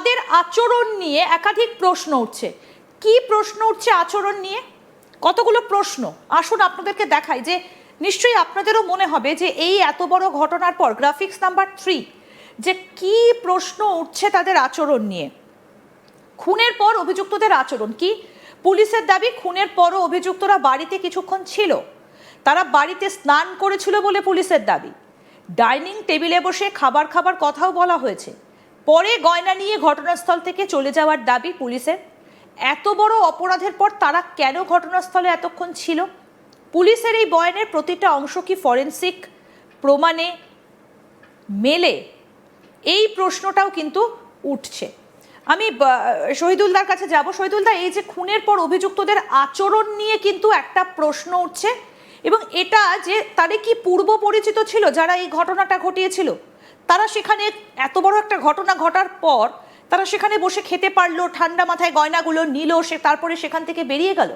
তাদের আচরণ নিয়ে একাধিক প্রশ্ন উঠছে। কি প্রশ্ন উঠছে আচরণ নিয়ে? কতগুলো প্রশ্ন আসুন আপনাদেরকে দেখাই, যে নিশ্চয়ই আপনাদেরও মনে হবে যে এই এত বড় ঘটনার পর গ্রাফিক্স নাম্বার 3 যে কি প্রশ্ন উঠছে তাদের আচরণ নিয়ে। খুনের পর অভিযুক্তদের আচরণ কি? পুলিশের দাবি খুনের পরও অভিযুক্তরা বাড়িতে কিছুক্ষণ ছিল, তারা বাড়িতে স্নান করেছিল বলে পুলিশের দাবি। ডাইনিং টেবিলে বসে খাবার কথাও বলা হয়েছে। পরে গয়না নিয়ে ঘটনাস্থল থেকে চলে যাওয়ার দাবি পুলিশের। এত বড় অপরাধের পর তারা কেন ঘটনাস্থলে এতক্ষণ ছিল? পুলিশের এই বয়ানের প্রতিটা অংশ কি ফরেনসিক প্রমাণে মেলে? এই প্রশ্নটাও কিন্তু উঠছে। আমি শহীদুলদার কাছে যাব। শহীদুলদা, এই যে খুনের পর অভিযুক্তদের আচরণ নিয়ে কিন্তু একটা প্রশ্ন উঠছে, এবং এটা যে তাদের কি পূর্ব পরিচিত ছিল যারা এই ঘটনাটা ঘটিয়েছিল, তারা সেখানে এত বড় একটা ঘটনা ঘটার পর তারা সেখানে বসে খেতে পারলো, ঠান্ডা মাথায় গয়নাগুলো নিল, সে তারপরে সেখান থেকে বেরিয়ে গেল।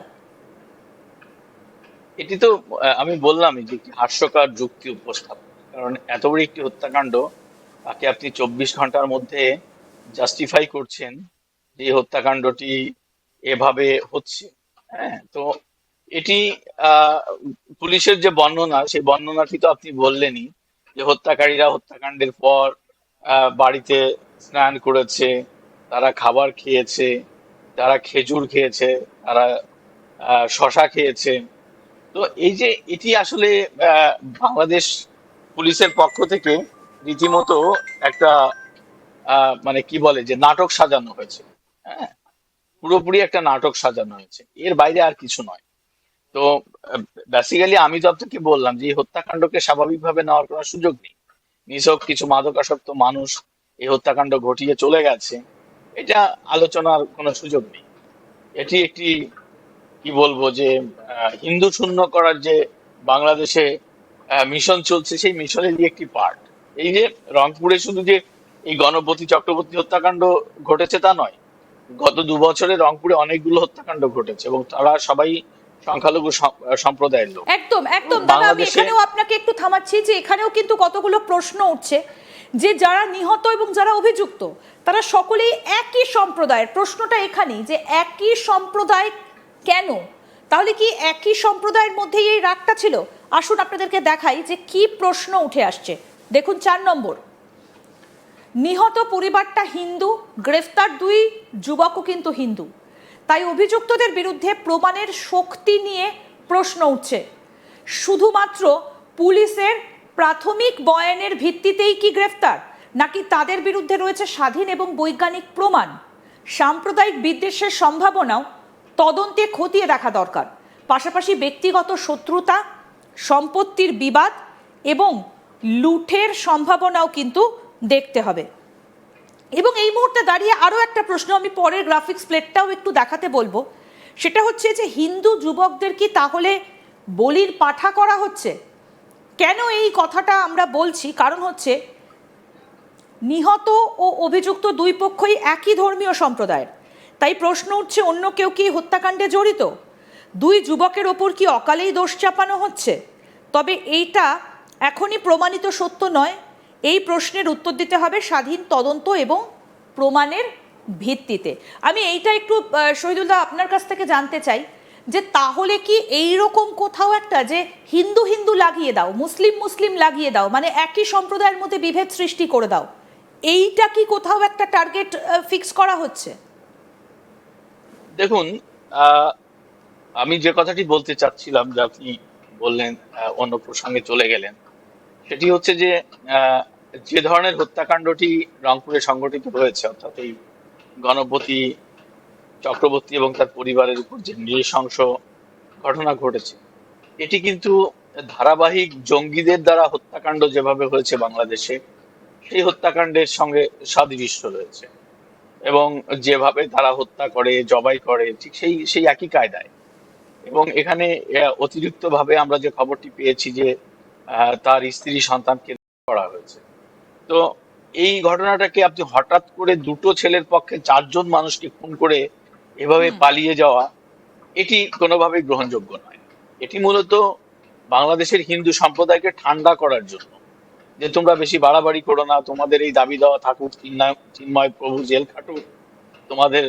এটি তো আমি বললামই যে একটি হাস্যকর যুক্তি উপস্থাপন। কারণ এত বড় একটি হত্যাকাণ্ড, তাকে আপনি 24 ঘন্টার মধ্যে জাস্টিফাই করছেন যে এই হত্যাকাণ্ডটি এভাবে হচ্ছে। হ্যাঁ, তো এটি আহ পুলিশের যে বর্ণনা, সেই বর্ণনাটি তো আপনি বললেনই, যে হত্যাকারীরা হত্যাকাণ্ডের পর বাড়িতে স্নান করেছে, তারা খাবার খেয়েছে, তারা খেজুর খেয়েছে, তারা শশা খেয়েছে। তো এই যে এটি আসলে আহ, বাংলাদেশ পুলিশের পক্ষ থেকে রীতিমতো একটা মানে কি বলে যে নাটক সাজানো হয়েছে। হ্যাঁ, পুরোপুরি একটা নাটক সাজানো হয়েছে, এর বাইরে আর কিছু নয়। তো বেসিক্যালি আমি তো আপনাকে বললাম যে এই হত্যাকাণ্ডকে স্বাভাবিকভাবে নেওয়ার কোনো সুযোগ নেই। নিছক কিছু মাদকাসক্ত মানুষ এই হত্যাকাণ্ড ঘটিয়ে চলে গেছে, এটা আলোচনার কোনো সুযোগ নেই। এটি একটি কি বলবো যে হিন্দু শূন্য করার যে বাংলাদেশে মিশন চলছে, সেই মিশনেরই একটি পার্ট। এই যে রংপুরে শুধু যে এই গণপতি চক্রবর্তী হত্যাকাণ্ড ঘটেছে তা নয়, গত 2 বছরে রংপুরে অনেকগুলো হত্যাকাণ্ড ঘটেছে, এবং তারা সবাই সংখ্যালঘু সম্প্রদায়ের লোক। একদম এবং একদম দাদা, আমি বাংলাদেশে এখানেও আপনাকে একটু থামাচ্ছি, যে এখানেও কিন্তু কতগুলো প্রশ্ন উঠছে যে যারা নিহত এবং যারা অভিযুক্ত তারা সকলেই একই সম্প্রদায়ের। প্রশ্নটা এখানেই যে একই সম্প্রদায় কেন? তাহলে কি একই সম্প্রদায়ের মধ্যেই এই রাগটা ছিল? আসুন আপনাদেরকে দেখাই যে কি প্রশ্ন উঠে আসছে। দেখুন 4 নম্বর, নিহত পরিবারটা হিন্দু, গ্রেফতার 2 যুবকও কিন্তু হিন্দু, তাই অভিযুক্তদের বিরুদ্ধে প্রমাণের শক্তি নিয়ে প্রশ্ন উঠছে। শুধুমাত্র পুলিশের প্রাথমিক বয়ানের ভিত্তিতেই কি গ্রেফতার, নাকি তাদের বিরুদ্ধে রয়েছে স্বাধীন এবং বৈজ্ঞানিক প্রমাণ? সাম্প্রদায়িক বিদ্বেষের সম্ভাবনাও তদন্তে খতিয়ে দেখা দরকার। পাশাপাশি ব্যক্তিগত শত্রুতা, সম্পত্তির বিবাদ এবং লুঠের সম্ভাবনাও কিন্তু দেখতে হবে। এবং এই মুহূর্তে দাঁড়িয়ে আরও একটা প্রশ্ন আমি পরের গ্রাফিক্স প্লেটটাও একটু দেখাতে বলবো, সেটা হচ্ছে যে হিন্দু যুবকদের কি তাহলে বলির পাঠা করা হচ্ছে? কেন এই কথাটা আমরা বলছি? কারণ হচ্ছে নিহত ও অভিযুক্ত 2 পক্ষই একই ধর্মীয় সম্প্রদায়ের, তাই প্রশ্ন উঠছে অন্য কেউ কি হত্যাকাণ্ডে জড়িত? 2 যুবকের ওপর কি অকালেই দোষ চাপানো হচ্ছে? তবে এইটা এখনই প্রমাণিত সত্য নয়। এই প্রশ্নের উত্তর দিতে হবে স্বাধীন তদন্ত এবং প্রমাণের ভিত্তিতে। আমি এইটা একটু শহীদুল্লাহ আপনার কাছ থেকে জানতে চাই, যে তাহলে কি এই রকম কোথাও একটা যে হিন্দু হিন্দু লাগিয়ে দাও, মুসলিম মুসলিম লাগিয়ে দাও, মানে একই সম্প্রদায়ের মধ্যে বিভেদ সৃষ্টি করে দাও, এইটা কি কোথাও একটা টার্গেট ফিক্স করা হচ্ছে? দেখুন, আমি যে কথাটি বলতে চাচ্ছিলাম, যে আপনি বললেন অন্য প্রসঙ্গে চলে গেলেন, সেটি হচ্ছে যে আহ, যে ধরনের হত্যাকাণ্ডটি রংপুরে সংঘটিত হয়েছে, অর্থাৎ এই গণপতি চক্রবর্তী এবং তার পরিবারের উপর যে নৃশংস ঘটনা ঘটেছে, এটি কিন্তু ধারাবাহিক জঙ্গিদের দ্বারা হত্যাকাণ্ড যেভাবে হয়েছে বাংলাদেশে, সেই হত্যাকাণ্ডের সঙ্গে সাদৃশ্য রয়েছে। এবং যেভাবে তারা হত্যা করে, জবাই করে, ঠিক সেই সেই একই কায়দায়। এবং এখানে অতিরিক্ত ভাবে আমরা যে খবরটি পেয়েছি যে তার স্ত্রী সন্তানকে করা হয়েছে। তো এই ঘটনাটাকে আপনি হঠাৎ করে দুটো ছেলের পক্ষে 4জন মানুষকে খুন করে এভাবে পালিয়ে যাওয়া, এটি কোনোভাবেই গ্রহণযোগ্য নয়। এটি মূলত বাংলাদেশের হিন্দু সম্প্রদায়কে ঠান্ডা করার জন্য, যে তোমরা বেশি বাড়াবাড়ি করো না, তোমাদের এই দাবি দেওয়া থাকুক, চিন্ময় প্রভু জেল খাটুক, তোমাদের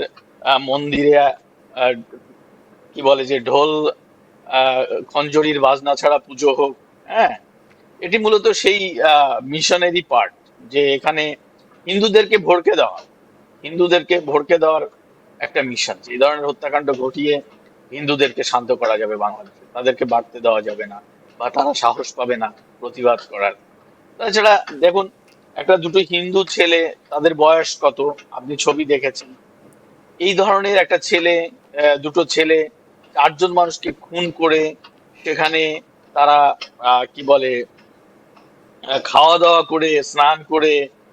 মন্দিরে আহ, কি বলে যে ঢোল খঞ্জরির বাজনা ছাড়া পুজো হোক। হ্যাঁ, এটি মূলত সেই মিশনেরই পার্ট, যে এখানে হিন্দুদেরকে ভড়কে দেওয়া, হিন্দুদেরকে ভড়কে দেওয়ার একটা মিশন। যে এই ধরনের হত্যাকাণ্ড ঘটিয়ে হিন্দুদেরকে শান্ত করা যাবে বাংলাদেশে, তাদেরকে বাড়তে দেওয়া যাবে না, বা তারা সাহস পাবে না প্রতিবাদ করার। তাছাড়া দেখুন, একটা দুটো হিন্দু ছেলে, তাদের বয়স কত, আপনি ছবি দেখেছেন, এই ধরনের একটা ছেলে, দুটো ছেলে চারজন মানুষকে খুন করে সেখানে তারা কি বলে খাওয়া দাওয়া করে, স্নান করে,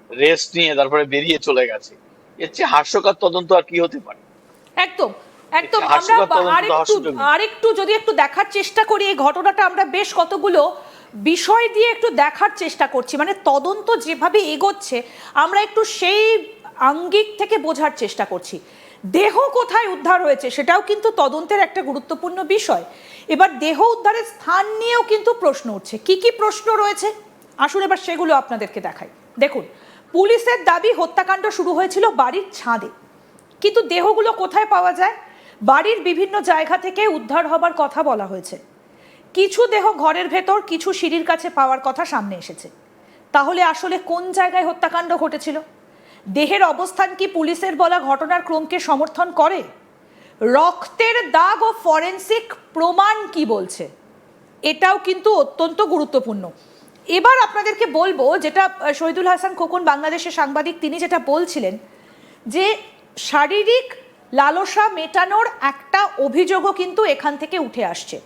রেস্ট নিয়ে তারপরে বেরিয়ে চলে গেছে। এর চেয়ে হাস্যকর তদন্ত আর কি হতে পারে? একদম এর একদম। চেয়ে আমরা হাস্যকর তদন্ত তো হওয়ার আরেকটু সুযোগ নেই। আরেকটু যদি একটু দেখার চেষ্টা করি এই ঘটনাটা, আমরা বেশ কতগুলো বিষয় দিয়ে একটু দেখার চেষ্টা করছি, মানে তদন্ত যেভাবে এগোচ্ছে আমরা একটু সেই আঙ্গিক থেকে বোঝার চেষ্টা করছি। দেহ কোথায় উদ্ধার হয়েছে সেটাও কিন্তু তদন্তের একটা গুরুত্বপূর্ণ বিষয়। এবার দেহ উদ্ধারের স্থান নিয়েও কিন্তু প্রশ্ন উঠছে। কি কি প্রশ্ন রয়েছে আসুন এবার সেগুলো আপনাদেরকে দেখাই। দেখুন, পুলিশের দাবি হত্যাকাণ্ড শুরু হয়েছিল বাড়ির ছাদে, কিন্তু দেহগুলো কোথায় পাওয়া যায়? বাড়ির বিভিন্ন জায়গা থেকে উদ্ধার হবার কথা বলা হয়েছে। কিছু দেহ ঘরের ভেতর, কিছু সিঁড়ির কাছে পাওয়ার কথা সামনে এসেছে। তাহলে আসলে কোন জায়গায় হত্যাকাণ্ড ঘটেছিল? দেহের অবস্থান কি পুলিশের বলা ঘটনার ক্রমকে সমর্থন করে? রক্তের দাগ ও ফরেনসিক প্রমাণ কি বলছে? এটাও কিন্তু অত্যন্ত গুরুত্বপূর্ণ। এবার আপনাদেরকে বলবো যেটা শহীদুল হাসান খোকন বাংলাদেশের সাংবাদিক তিনি যেটা বলছিলেন, যে শারীরিক লালসা মেটানোর একটা অভিযোগও কিন্তু এখান থেকে উঠে আসছে।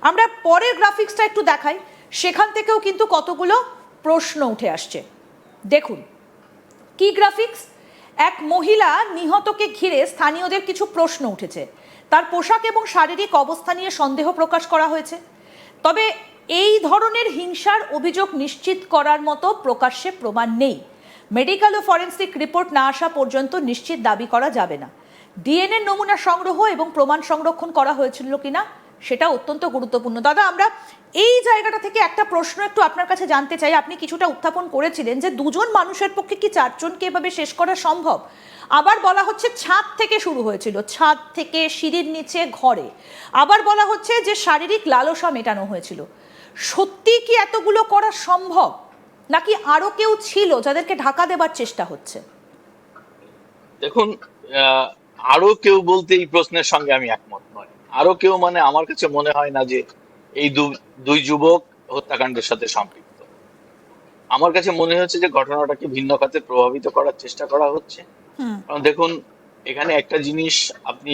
আমরা পরের গ্রাফিক্সটা একটু দেখাই, সেখান থেকেও কিন্তু কতগুলো প্রশ্ন উঠে আসছে। দেখুন কি গ্রাফিক্স। এক মহিলা নিহতকে ঘিরে স্থানীয়দের কিছু প্রশ্ন উঠেছে। তার পোশাক এবং শারীরিক অবস্থা নিয়ে সন্দেহ প্রকাশ করা হয়েছে। তবে এই ধরনের হিংসার অভিযোগ নিশ্চিত করার মতো প্রকাশ্যে প্রমাণ নেই। মেডিকেল ও ফরেনসিক রিপোর্ট না আসা পর্যন্ত নিশ্চিত দাবি করা যাবে না। ডিএনএ নমুনা সংগ্রহ এবং প্রমাণ সংরক্ষণ করা হয়েছিল কিনা সেটা অত্যন্ত গুরুত্বপূর্ণ। দাদা, আমরা এই জায়গাটা থেকে একটা প্রশ্ন একটু আপনার কাছে জানতে চাই। আপনি কিছুটা উত্থাপন করেছিলেন যে দুজন মানুষের পক্ষে কি চারজনকে এভাবে শেষ করা সম্ভব? আবার বলা হচ্ছে ছাদ থেকে শুরু হয়েছিল, ছাদ থেকে সিঁড়ির নিচে ঘরে। আবার বলা হচ্ছে যে শারীরিক লালসা মেটানো হয়েছিল। সত্যি কি এতগুলো করা সম্ভব, নাকি আরো কেউ ছিল যাদেরকে ঢাকা দেবার চেষ্টা হচ্ছে? দেখুন, আহ, আরো কেউ বলতে এই প্রশ্নের সঙ্গে আমি একমত নই। আরো কেউ মানে আমার কাছে মনে হয় না যে এই দুই যুবক হত্যাকাণ্ডের সাথে সম্পৃক্ত। আমার কাছে মনে হচ্ছে যে ঘটনাটাকে ভিন্ন খাতে প্রভাবিত করার চেষ্টা করা হচ্ছে। হুম। কারণ দেখুন, এখানে একটা জিনিস আপনি